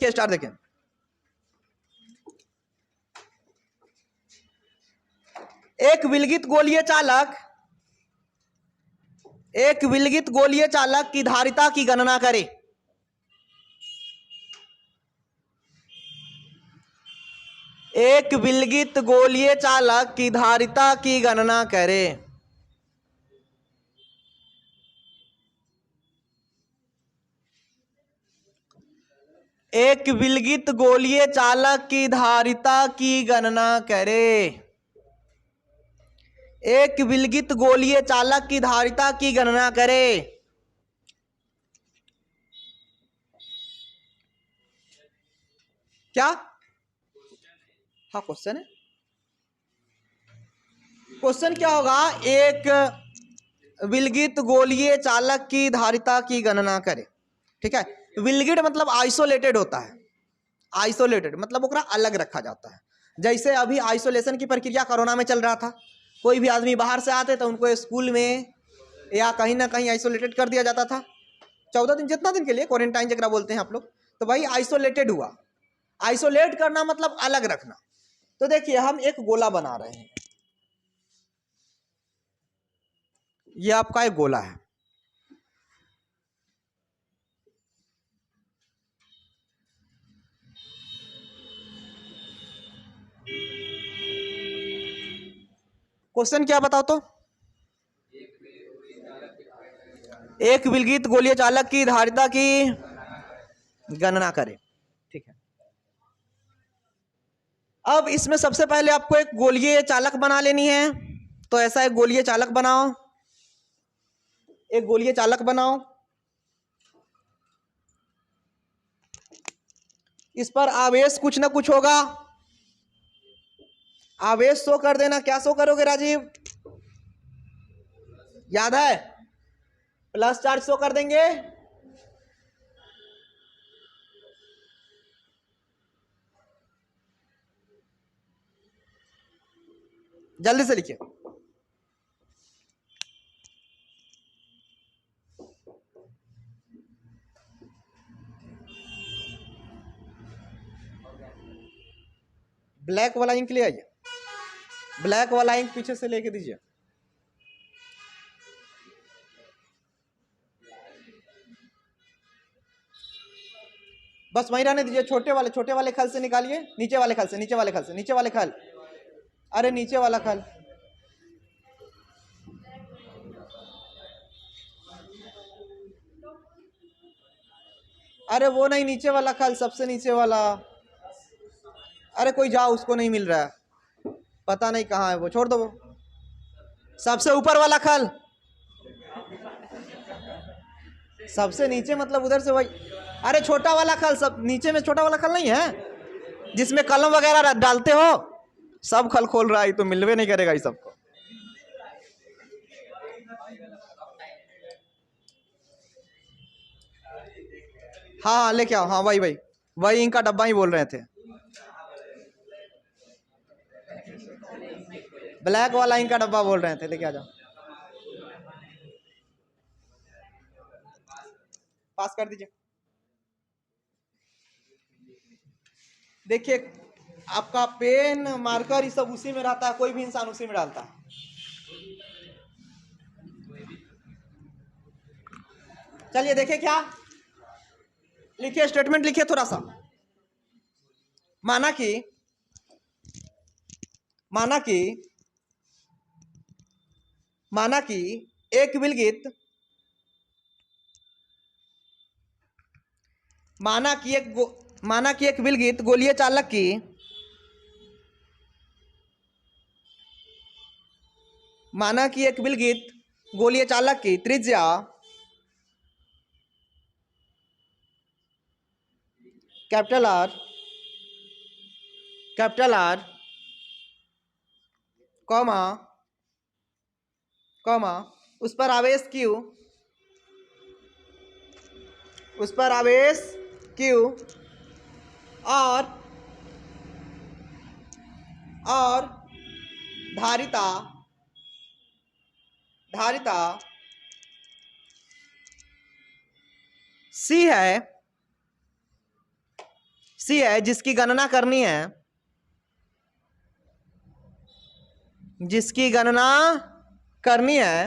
देखिए स्टार देखें, एक विलगित गोलीय चालक की धारिता की गणना करें। एक विलगित गोलीय चालक की धारिता की गणना करें। एक विलगित गोलीय चालक की धारिता की गणना करें। एक विलगित गोलीय चालक की धारिता की गणना करें। क्या? हाँ क्वेश्चन है। क्वेश्चन क्या होगा? एक विलगित गोलीय चालक की धारिता की गणना करें। ठीक है, विलगित मतलब आइसोलेटेड होता है। आइसोलेटेड मतलब ओकरा अलग रखा जाता है। जैसे अभी आइसोलेशन की प्रक्रिया कोरोना में चल रहा था, कोई भी आदमी बाहर से आते तो उनको स्कूल में या कहीं ना कहीं आइसोलेटेड कर दिया जाता था 14 दिन, जितना दिन के लिए क्वारंटाइन जगह बोलते हैं आप लोग, तो भाई आइसोलेटेड हुआ। आइसोलेट करना मतलब अलग रखना। तो देखिए हम एक गोला बना रहे हैं, ये आपका एक गोला है। क्वेश्चन क्या बताओ तो? एक विलगित गोलीय चालक की धारिता की गणना करें। ठीक है, अब इसमें सबसे पहले आपको एक गोलीय चालक बना लेनी है। तो ऐसा एक गोलीय चालक बनाओ, एक गोलीय चालक बनाओ। इस पर आवेश कुछ ना कुछ होगा। आवेश शो कर देना। क्या शो करोगे राजीव? याद है? प्लस चार्ज शो कर देंगे। जल्दी से लिखिए। ब्लैक वाला इंक ले आइए, ब्लैक वाला इंक पीछे से लेके दीजिए। बस वहीं रहने दीजिए। छोटे वाले खल से निकालिए, नीचे वाले खल से, नीचे वाले खल से, नीचे वाले खल, अरे नीचे वाला खल। अरे वो नहीं, नीचे वाला खल, सबसे नीचे वाला। अरे कोई जाओ, उसको नहीं मिल रहा है, पता नहीं कहाँ है वो, छोड़ दो वो। सबसे ऊपर वाला खल, सबसे नीचे मतलब उधर से वही। अरे छोटा वाला खल, सब नीचे में छोटा वाला खल नहीं है जिसमें कलम वगैरह डालते हो? सब खल खोल रहा है तो मिलवे नहीं करेगा ये सबको। हाँ हाँ लेके आओ। हाँ वही वही वही इनका डब्बा ही बोल रहे थे। ब्लैक वाला इनका डब्बा बोल रहे थे, लेके आ जाओ। पास कर दीजिए। देखिए आपका पेन मार्कर ये सब उसी में रहता है, कोई भी इंसान उसी में डालता है। चलिए देखिए क्या लिखिए, स्टेटमेंट लिखिए थोड़ा सा। माना कि माना कि माना कि एक विलगित माना कि एक विलगित गोलीय चालक की माना कि एक विलगित गोलीय चालक की त्रिज्या कैपिटल आर कॉमा कॉमा उस पर आवेश क्यू, उस पर आवेश क्यू और धारिता धारिता सी है, सी है जिसकी गणना करनी है, जिसकी गणना करनी है,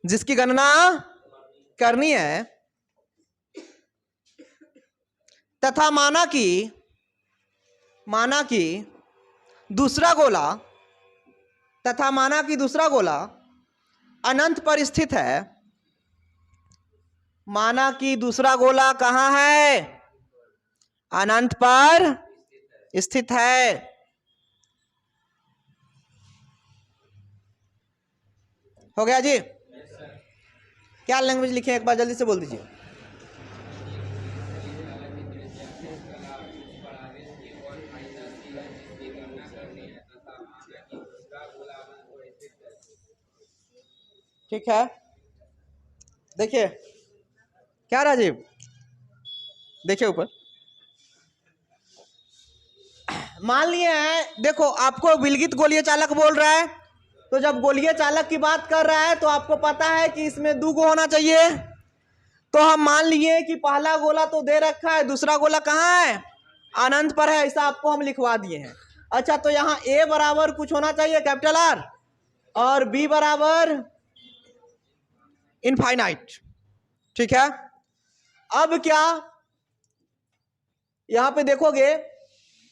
जिसकी गणना करनी है, तथा माना कि दूसरा गोला, तथा माना कि दूसरा गोला अनंत पर स्थित है। माना कि दूसरा गोला कहां है? अनंत पर स्थित है। हो गया जी? क्या लैंग्वेज लिखे एक बार जल्दी से बोल दीजिए। ठीक है, देखिए क्या राजीव, देखिए ऊपर मान लिए हैं, देखो आपको विलगित गोलीय चालक बोल रहा है, तो जब गोलीय चालक की बात कर रहा है तो आपको पता है कि इसमें दो गो होना चाहिए। तो हम मान लिए कि पहला गोला तो दे रखा है, दूसरा गोला कहाँ है? अनंत पर है, ऐसा आपको हम लिखवा दिए हैं। अच्छा, तो यहाँ ए बराबर कुछ होना चाहिए कैपिटल आर, और बी बराबर इनफाइनाइट। ठीक है, अब क्या यहां पे देखोगे,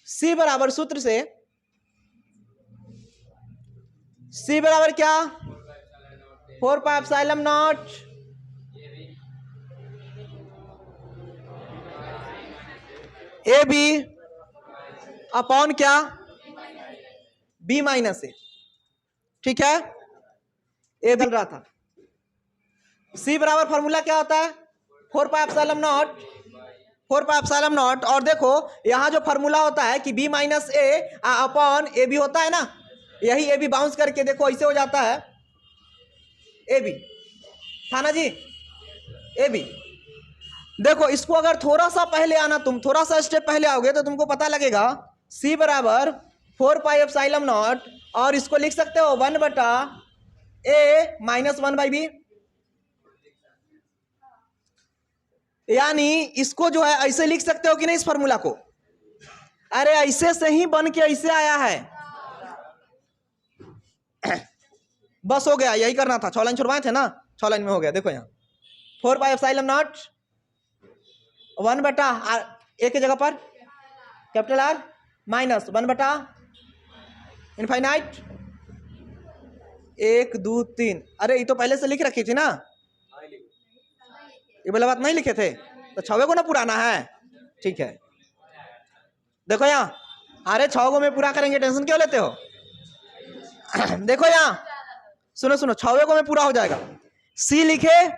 सी बराबर सूत्र से, सी बराबर क्या? 4 pi epsilon naught a b upon क्या? B minus a. ठीक है, ए बदल रहा था। सी बराबर फॉर्मूला क्या होता है? 4 pi epsilon naught, 4 pi epsilon naught, और देखो यहां जो फॉर्मूला होता है कि b minus a upon a b होता है ना, यही ए बी बाउंस करके देखो ऐसे हो जाता है ए बी, था ना जी? A B. देखो इसको अगर थोड़ा सा पहले आना, तुम थोड़ा सा स्टेप पहले आओगे तो तुमको पता लगेगा सी बराबर 4 पाई एप्सिलॉन नॉट, और इसको लिख सकते हो 1 बटा ए माइनस 1 बाई बी। यानी इसको जो है ऐसे लिख सकते हो कि नहीं इस फॉर्मूला को? अरे ऐसे से ही बन के ऐसे आया है। बस हो गया, यही करना था। 6 लाइन छुड़वाए थे ना, 6 लाइन में हो गया। देखो यहाँ 4 पाई एप्सिलॉन नॉट 1 बटा ए की जगह पर कैपिटल आर माइनस 1 बटा इनफाइनाइट 1 2 3। अरे ये तो पहले से लिख रखी थी ना, ये वाला बात नहीं लिखे थे, तो 6 को ना पुराना है। ठीक है, देखो यहाँ, अरे 6 को में पूरा करेंगे, टेंशन क्यों लेते हो? देखो यहाँ सुनो सुनो, 6 को में पूरा हो जाएगा। सी लिखे,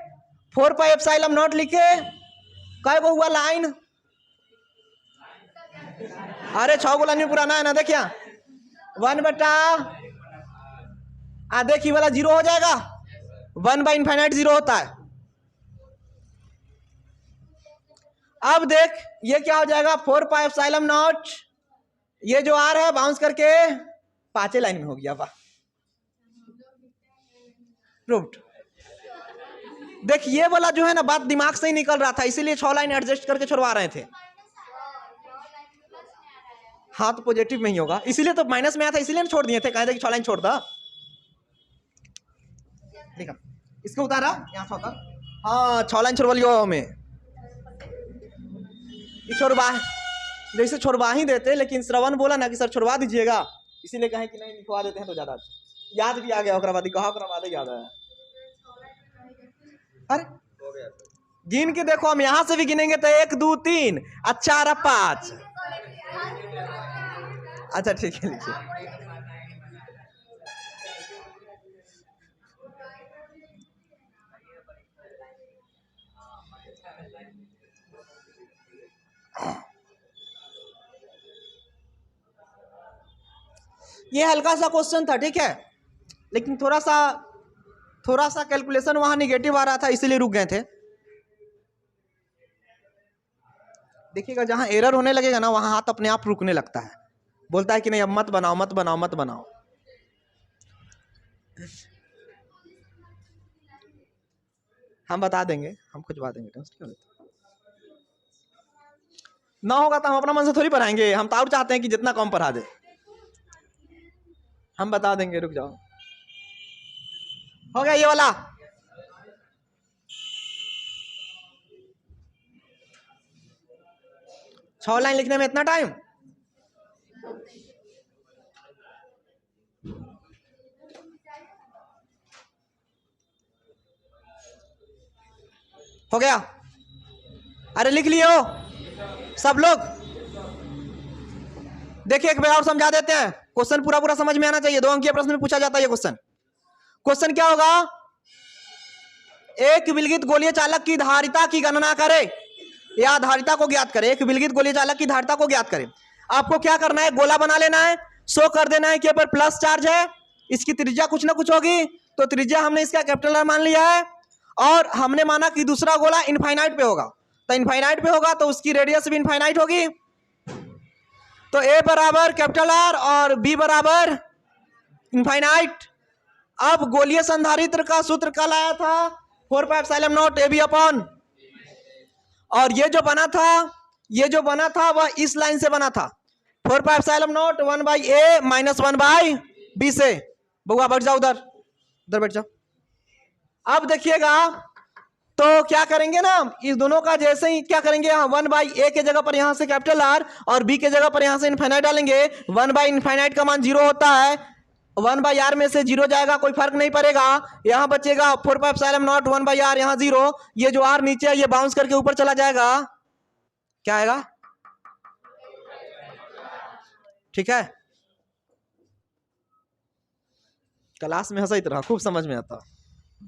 4 पाई एप्सिलॉन नॉट लिखे, काय को हुआ लाइन? अरे 6 को लाइन में पुराना है ना, देखिए 1 बटा आधे की वाला 0 हो जाएगा, 1 बाई इनफाइनाइट 0 होता है। अब देख ये क्या हो जाएगा, 4 पाई एप्सिलॉन नॉट, ये जो आ रहा है बाउंस करके 5 लाइन में हो गया। वाह, प्रूव्ड। देख ये वाला जो है ना बात दिमाग से ही निकल रहा था, इसीलिए 6 लाइन एडजस्ट करके छोड़वा रहे थे। हाँ तो पॉजिटिव में ही होगा, इसीलिए तो माइनस में आया था, इसीलिए छोड़ दिए थे, कहे थे कि 6 लाइन छोड़ दो। देखा इसको उतारा यहाँ से उतार, हाँ 6 लाइन छोड़वा लियो में, छोड़वा जैसे छोड़वा ही देते, लेकिन श्रवण बोला ना कि सर छोड़वा दीजिएगा, इसीलिए कहे कि नहीं लिखवा देते हैं तो ज्यादा याद भी आ गया। ओकराबादी कहा, ओकराबादी याद आया। अरे गिन के देखो, हम यहां से भी गिनेंगे तो 1 2 3 और 4 और 5। अच्छा ठीक है, लिखिए। ये हल्का सा क्वेश्चन था, ठीक है, लेकिन थोड़ा सा कैलकुलेशन वहां निगेटिव आ रहा था, इसीलिए रुक गए थे। देखिएगा जहां एरर होने लगेगा ना, वहां हाथ अपने आप रुकने लगता है, बोलता है कि नहीं अब मत बनाओ मत बनाओ मत बनाओ। हम बता देंगे, हम खुजवा देंगे, टेंशन क्यों लेते? ना होगा तो हम अपना मन से थोड़ी पढ़ाएंगे, हम तो और चाहते हैं कि जितना कम पढ़ा दे। हम बता देंगे, रुक जाओ। हो गया ये वाला। छह लाइन लिखने में इतना टाइम? हो गया? अरे लिख लिए हो सब लोग? देखिए एक बार और समझा देते हैं, क्वेश्चन पूरा पूरा समझ में आना चाहिए। 2 अंक के प्रश्न में पूछा जाता है ये क्वेश्चन। क्वेश्चन क्या होगा? एक विलगित गोलीय चालक की धारिता की गणना करें या धारिता को ज्ञात करें। एक विलगित गोलीय चालक की धारिता को ज्ञात करें। आपको क्या करना है? गोला बना लेना है, शो कर देना है कि ऊपर प्लस चार्ज है, इसकी त्रिज्या कुछ ना कुछ होगी, तो त्रिज्या हमने इसका कैपिटल आर मान लिया है, और हमने माना कि दूसरा गोला इनफाइनाइट पे होगा, तो इनफाइनाइट पे होगा तो उसकी रेडियस भी इनफाइनाइट होगी। तो ए बराबर कैपिटल आर और बी बराबर इनफाइनाइट। अब गोलीय संधारित्र का सूत्र कल आया था 4πε0 AB अपॉन, और ये जो बना था वह इस लाइन से बना था 4πε0 1/a माइनस 1/b से। बउआ बैठ जाओ, उधर बैठ जाओ। अब देखिएगा तो क्या करेंगे ना, इस दोनों का जैसे ही क्या करेंगे, 1/a के जगह पर यहां से कैपिटल आर और b के जगह पर यहां से इनफाइनाइट डालेंगे। 1/इनफाइनाइट का मान 0 होता है, 1/r में से 0 जाएगा, कोई फर्क नहीं पड़ेगा, यहां बचेगा 4πε0 1/r, यहां 0, ये जो r नीचे है ये बाउंस करके ऊपर चला जाएगा। क्या आएगा? ठीक है, क्लास में हंसा इतना खूब समझ में आता।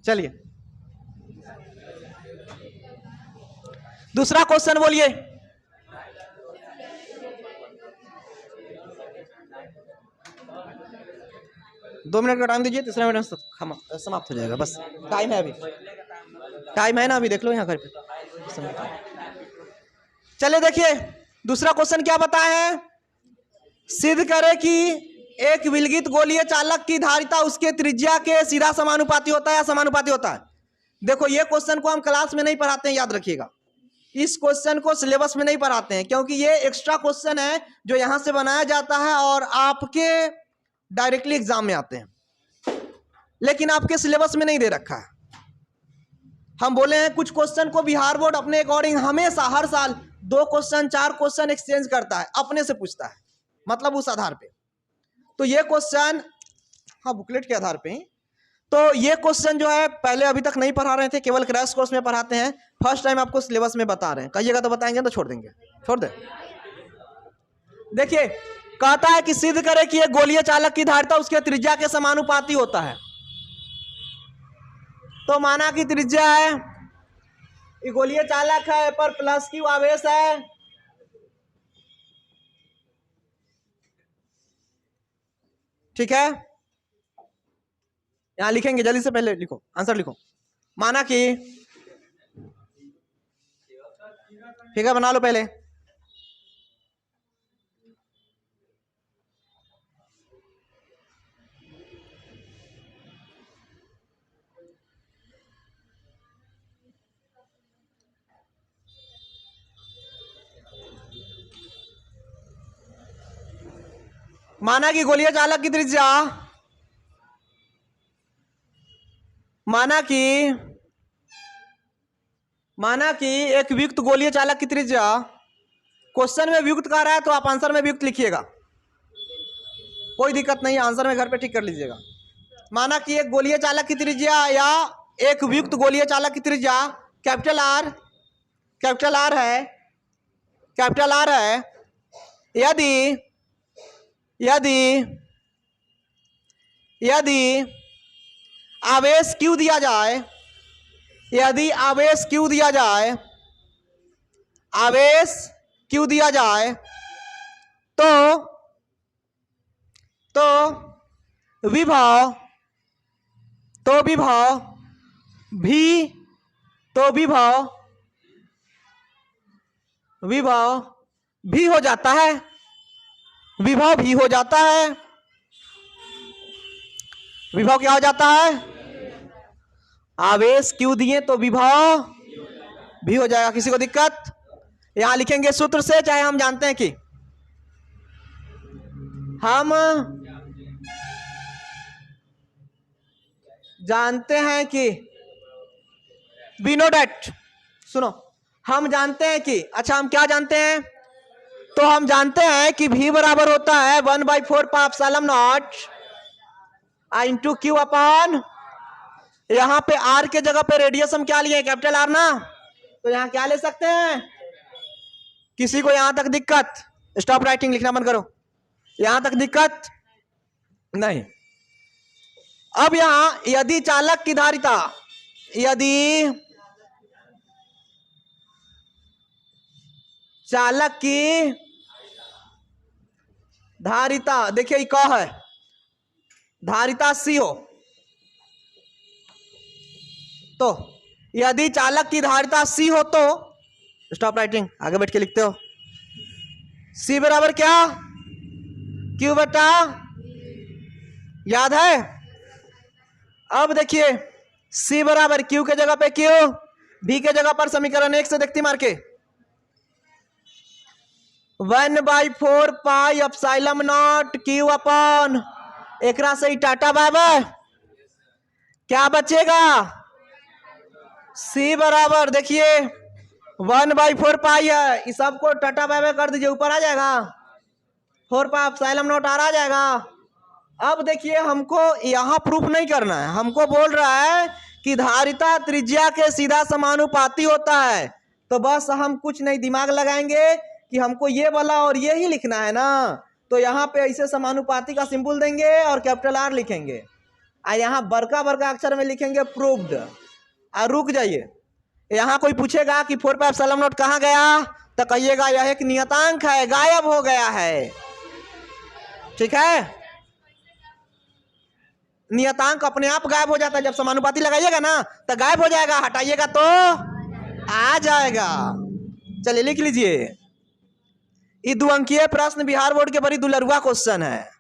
चलिए दूसरा क्वेश्चन बोलिए। दो मिनट का टाइम दीजिए, तीसरा मिनट समाप्त हो जाएगा, बस टाइम है, अभी टाइम है ना, अभी देख लो यहाँ घर पे। चलिए देखिए दूसरा क्वेश्चन क्या बताया है? सिद्ध करे कि एक विलगित गोलीय चालक की धारिता उसके त्रिज्या के सीधा समानुपाती होता है या समानुपाती होता है। देखो ये क्वेश्चन को हम क्लास में नहीं पढ़ाते हैं, याद रखिएगा। इस क्वेश्चन को सिलेबस में नहीं पढ़ाते हैं, क्योंकि ये एक्स्ट्रा क्वेश्चन है जो यहां से बनाया जाता है और आपके डायरेक्टली एग्जाम में आते हैं, लेकिन आपके सिलेबस में नहीं दे रखा है। हम बोले हैं कुछ क्वेश्चन को बिहार बोर्ड अपने अकॉर्डिंग हमेशा हर साल 2 क्वेश्चन 4 क्वेश्चन एक्सचेंज करता है, अपने से पूछता है, मतलब उस आधार पे। तो ये क्वेश्चन, हाँ बुकलेट के आधार पे ही, तो ये क्वेश्चन जो है पहले अभी तक नहीं पढ़ा रहे थे, केवल क्रैश कोर्स में पढ़ाते हैं। फर्स्ट टाइम आपको सिलेबस में बता रहे हैं, कहिएगा तो बताएंगे, तो छोड़ देंगे, छोड़ दे। देखिए कहता है कि सिद्ध करे कि एक गोलीय चालक की धारिता उसके त्रिज्या के समानुपाती होता है। तो माना कि त्रिज्या है, ये गोलीय चालक है, पर प्लस क्यू आवेश है, ठीक है। यहां लिखेंगे, जल्दी से पहले लिखो, आंसर लिखो। माना कि फिगर बना लो पहले। माना कि गोलीय चालक की त्रिज्या, माना कि एक वियुक्त गोलीय चालक की त्रिज्या, क्वेश्चन में वियुक्त कह रहा है तो आप आंसर में वियुक्त लिखिएगा, कोई दिक्कत नहीं, आंसर में घर पे ठीक कर लीजिएगा। माना कि एक गोलीय चालक की त्रिज्या या एक वियुक्त गोलीय चालक की त्रिज्या कैपिटल आर है, यदि आवेश क्यू दिया जाए, विभव भी हो जाता है, विभव क्या हो जाता है? आवेश क्यू दिए तो विभव भी हो जाएगा, किसी को दिक्कत? यहां लिखेंगे सूत्र से, चाहे हम जानते हैं कि वी नो डैट, सुनो, हम जानते हैं कि, अच्छा हम क्या जानते हैं, तो हम जानते हैं कि v बराबर होता है 1/4 पाई epsilon not into Q upon, यहां पे r के जगह पे रेडियस हम क्या लिए, कैपिटल R ना, तो यहां क्या ले सकते हैं, किसी को यहां तक दिक्कत, स्टॉप राइटिंग, लिखना बंद करो, यहां तक दिक्कत नहीं। अब यहां यदि चालक की धारिता, यदि चालक की धारिता, देखिए ये क है, धारिता C हो, तो यदि चालक की धारिता C हो तो, स्टॉप राइटिंग, आगे बैठ के लिखते हो, C बराबर क्या, Q बटा, याद है। अब देखिए C बराबर Q के जगह पे Q, V के जगह पर समीकरण 1 से देखती मार के 1/4 पाई एप्सिलॉन नॉट Q अपॉन, एकरा से ही टाटा बाय बाय, क्या बचेगा, C बराबर देखिए 1/4 पाई है, इस सबको टाटा बाय बाय कर दीजिए, ऊपर आ जाएगा 4 पाई एप्सिलॉन नॉट आ जाएगा। अब देखिए हमको यहां प्रूफ नहीं करना है, हमको बोल रहा है कि धारिता त्रिज्या के सीधा समानुपाती होता है, तो बस हम कुछ नहीं दिमाग लगाएंगे कि हमको ये वाला और ये ही लिखना है ना, तो यहाँ पे ऐसे समानुपाती का सिंबल देंगे और कैपिटल R लिखेंगे, और यहाँ बड़का बड़का अक्षर में लिखेंगे प्रूव्ड, और रुक जाइए, यहाँ कोई पूछेगा कि 4 पाई एप्सिलॉन नॉट कहाँ गया, तो कहिएगा यह एक नियतांक है, गायब हो गया है, ठीक है। नियतांक अपने आप गायब हो जाता है, जब समानुपाती लगाइएगा ना तो गायब हो जाएगा, हटाइएगा तो आ जाएगा। चलिए लिख लीजिए, ये 2 अंकीय प्रश्न बिहार बोर्ड के बड़ी दुलरुआ क्वेश्चन है।